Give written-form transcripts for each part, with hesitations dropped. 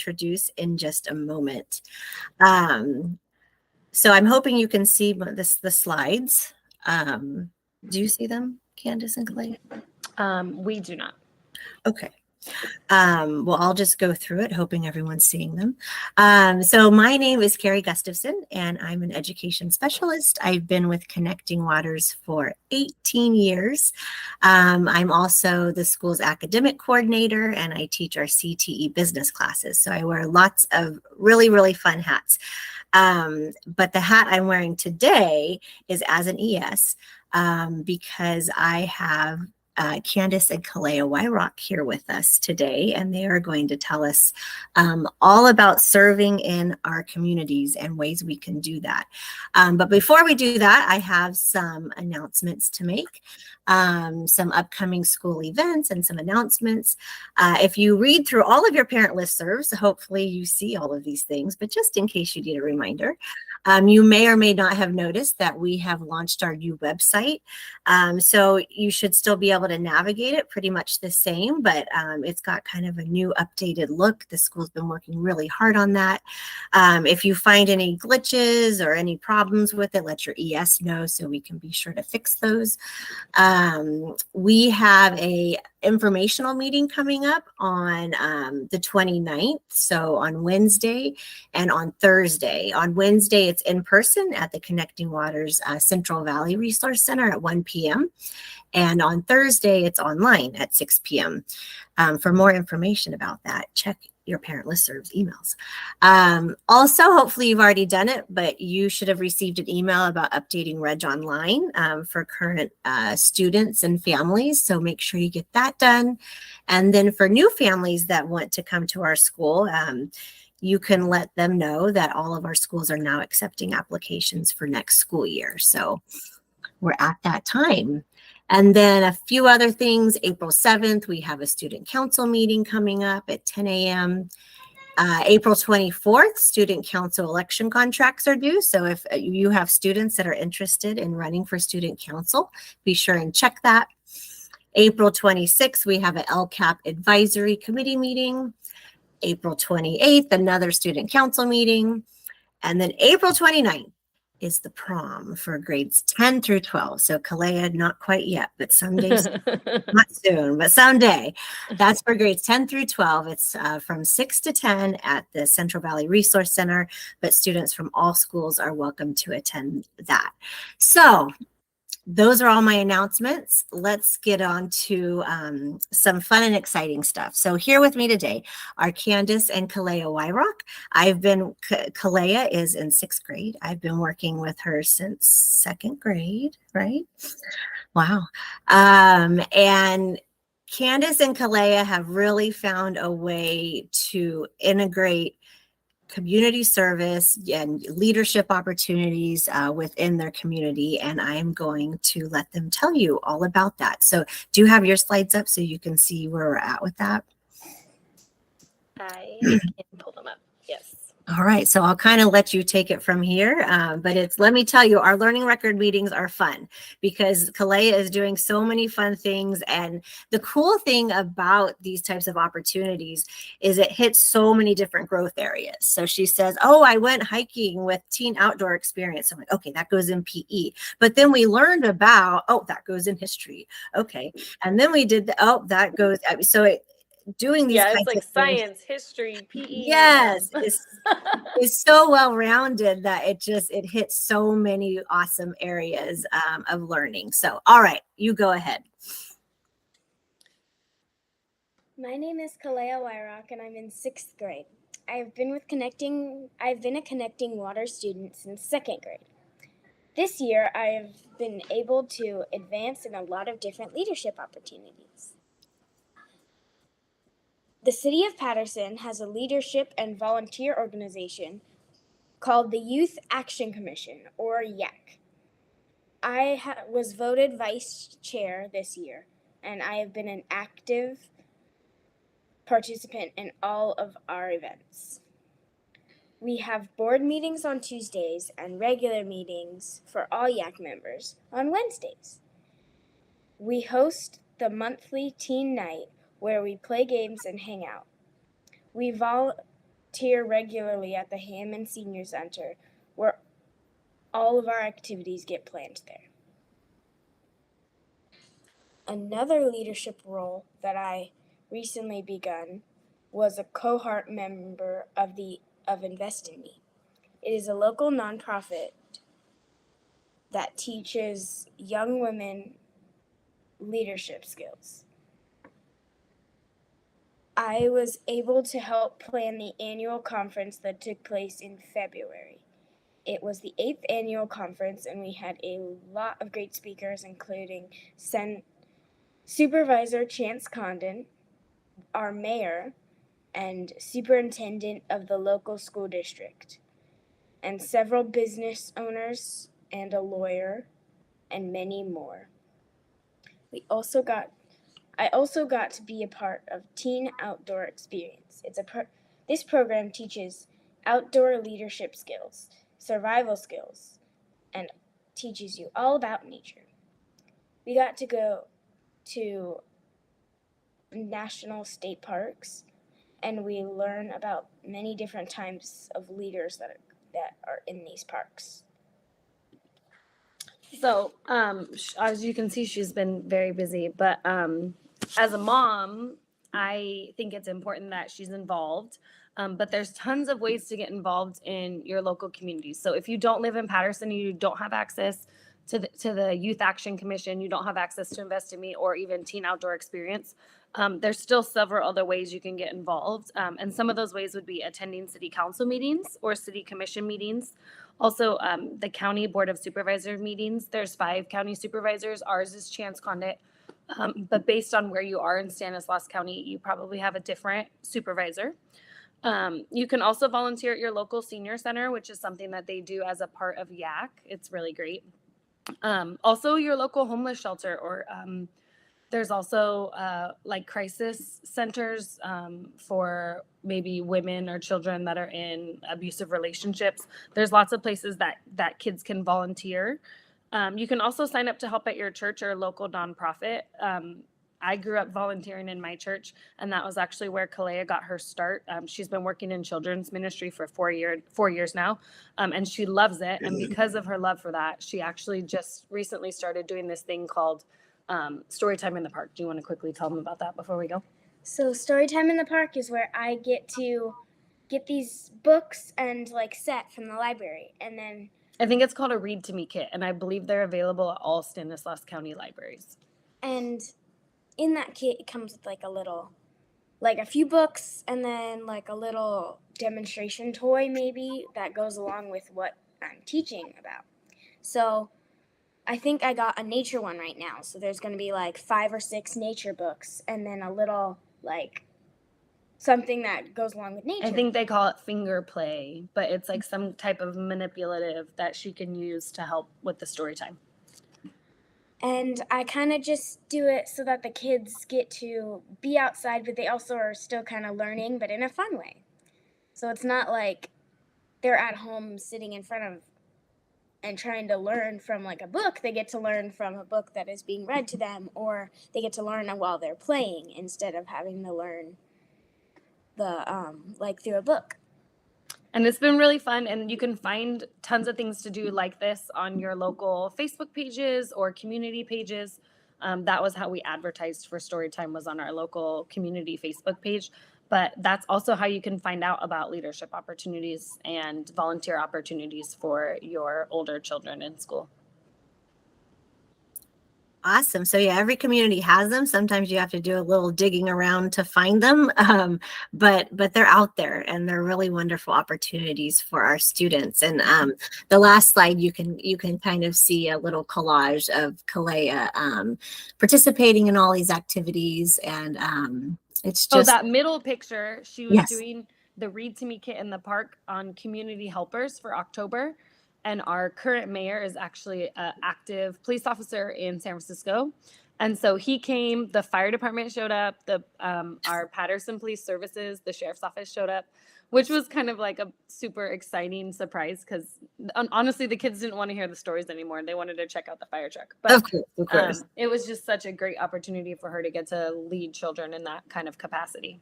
introduce in just a moment. So I'm hoping you can see the slides. Do you see them, Candace and Clay? We do not. Okay. Well, I'll just go through it, hoping everyone's seeing them. So my name is Keri Gustafson, and I'm an education specialist. I've been with Connecting Waters for 18 years. I'm also the school's academic coordinator, and I teach our CTE business classes. So I wear lots of really, really fun hats. But the hat I'm wearing today is as an ES because I have Candace and Kalea Wyrock here with us today, and they are going to tell us all about serving in our communities and ways we can do that. But before we do that, I have some announcements to make, some upcoming school events and some announcements. If you read through all of your parent listservs, hopefully you see all of these things, but just in case you need a reminder, you may or may not have noticed that we have launched our new website. So you should still be able to navigate it pretty much the same, but it's got kind of a new updated look. The school's been working really hard on that. If you find any glitches or any problems with it, let your ES know so we can be sure to fix those. We have a informational meeting coming up on the 29th, so on Wednesday and on Thursday. On Wednesday, it's in person at the Connecting Waters Central Valley Resource Center at 1 p.m. And on Thursday, it's online at 6 p.m. For more information about that, check your parent listserv's emails. Also, hopefully you've already done it, but you should have received an email about updating Reg Online for current students and families. So make sure you get that done. And then for new families that want to come to our school, you can let them know that all of our schools are now accepting applications for next school year. So we're at that time. And then a few other things. April 7th, we have a student council meeting coming up at 10 a.m. April 24th, student council election contracts are due. So if you have students that are interested in running for student council, be sure and check that. April 26th, we have an LCAP advisory committee meeting. April 28th, another student council meeting. And then April 29th is the prom for grades 10 through 12. So Kalea, not quite yet, but someday, not soon, but someday. That's for grades 10 through 12. It's from 6 to 10 at the Central Valley Resource Center, but students from all schools are welcome to attend that. So those are all my announcements. Let's get on to some fun and exciting stuff. So here with me today are Candace and Kalea Wyrock. Kalea is in 6th grade. I've been working with her since 2nd grade, right? Wow. And Candace and Kalea have really found a way to integrate community service and leadership opportunities within their community. And I'm going to let them tell you all about that. So do you have your slides up so you can see where we're at with that? I can pull them up. Yes. All right, so I'll kind of let you take it from here, but let me tell you, our learning record meetings are fun because Kalea is doing so many fun things. And the cool thing about these types of opportunities is it hits so many different growth areas. So she says, oh, I went hiking with Teen Outdoor Experience. I'm like, okay, that goes in PE. But then we learned about, oh, that goes in history. Okay. And then we did, that goes, so doing these kinds it's like of science, history, PE. Yes, it's so well-rounded that it hits so many awesome areas of learning. So, all right, you go ahead. My name is Kalea Wyrock, and I'm in 6th grade. I've been a Connecting Water student since 2nd grade. This year, I've been able to advance in a lot of different leadership opportunities. The City of Patterson has a leadership and volunteer organization called the Youth Action Commission, or YAC. I was voted vice chair this year, and I have been an active participant in all of our events. We have board meetings on Tuesdays and regular meetings for all YAC members on Wednesdays. We host the monthly teen night where we play games and hang out. We regularly at the Hammond Senior Center, where all of our activities get planned there. Another leadership role that I recently begun was a cohort member of Invest in Me. It is a local nonprofit that teaches young women leadership skills. I was able to help plan the annual conference that took place in February. It was the 8th annual conference, and we had a lot of great speakers, including Supervisor Chance Condon, our mayor, and superintendent of the local school district, and several business owners and a lawyer, and many more. I also got to be a part of Teen Outdoor Experience. This program teaches outdoor leadership skills, survival skills, and teaches you all about nature. We got to go to national state parks, and we learn about many different types of leaders that are in these parks. So, as you can see, she's been very busy, but as a mom, I think it's important that she's involved. But there's tons of ways to get involved in your local community. So if you don't live in Patterson, you don't have access to the Youth Action Commission, you don't have access to Invest in Me or even Teen Outdoor Experience, there's still several other ways you can get involved. And some of those ways would be attending city council meetings or city commission meetings. Also, the county board of supervisor meetings, there's 5 county supervisors. Ours is Chance Condit. But based on where you are in Stanislaus County, you probably have a different supervisor. You can also volunteer at your local senior center, which is something that they do as a part of YAC. It's really great. Also your local homeless shelter, or there's also like crisis centers for maybe women or children that are in abusive relationships. There's lots of places that kids can volunteer. You can also sign up to help at your church or local nonprofit. I grew up volunteering in my church, and that was actually where Kalea got her start. She's been working in children's ministry for 4 years now, and she loves it. And because of her love for that, she actually just recently started doing this thing called Storytime in the Park. Do you want to quickly tell them about that before we go? So Storytime in the Park is where I get to get these books and like set from the library, and then I think it's called a Read to Me kit, and I believe they're available at all Stanislaus County libraries. And in that kit, it comes with like a few books, and then like a little demonstration toy maybe that goes along with what I'm teaching about. So I think I got a nature one right now. So there's going to be like 5 or 6 nature books, and then a little like something that goes along with nature. I think they call it finger play, but it's like some type of manipulative that she can use to help with the story time. And I kind of just do it so that the kids get to be outside, but they also are still kind of learning, but in a fun way. So it's not like they're at home sitting in front of and trying to learn from like a book. They get to learn from a book that is being read to them, or they get to learn while they're playing instead of having to learn like through a book. And it's been really fun, and you can find tons of things to do like this on your local Facebook pages or community pages. That was how we advertised for Storytime, was on our local community Facebook page. But that's also how you can find out about leadership opportunities and volunteer opportunities for your older children in school. Awesome. So yeah, every community has them. Sometimes you have to do a little digging around to find them, but they're out there, and they're really wonderful opportunities for our students. And the last slide, you can kind of see a little collage of Kalea participating in all these activities, and it's just that middle picture. She was Yes. doing the Read to Me kit in the park on community helpers for October. And our current mayor is actually an active police officer in San Francisco. And so he came, the fire department showed up, our Patterson Police Services, the sheriff's office showed up, which was kind of like a super exciting surprise, because honestly, the kids didn't want to hear the stories anymore. They wanted to check out the fire truck. But of course. It was just such a great opportunity for her to get to lead children in that kind of capacity.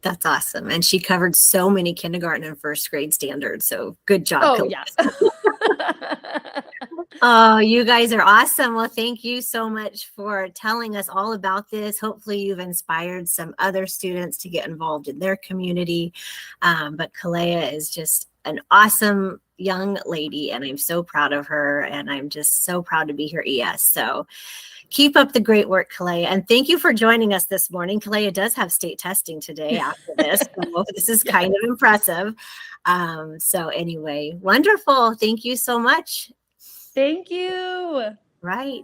That's awesome. And she covered so many kindergarten and first grade standards. So good job. Oh, Kalea. yes. Oh, you guys are awesome. Well, thank you so much for telling us all about this. Hopefully you've inspired some other students to get involved in their community. But Kalea is just an awesome young lady, and I'm so proud of her, and I'm just so proud to be her ES. So keep up the great work, Kalea. And thank you for joining us this morning. Kalea does have state testing today after this. So this is kind of impressive. So anyway, wonderful. Thank you so much. Thank you. Right.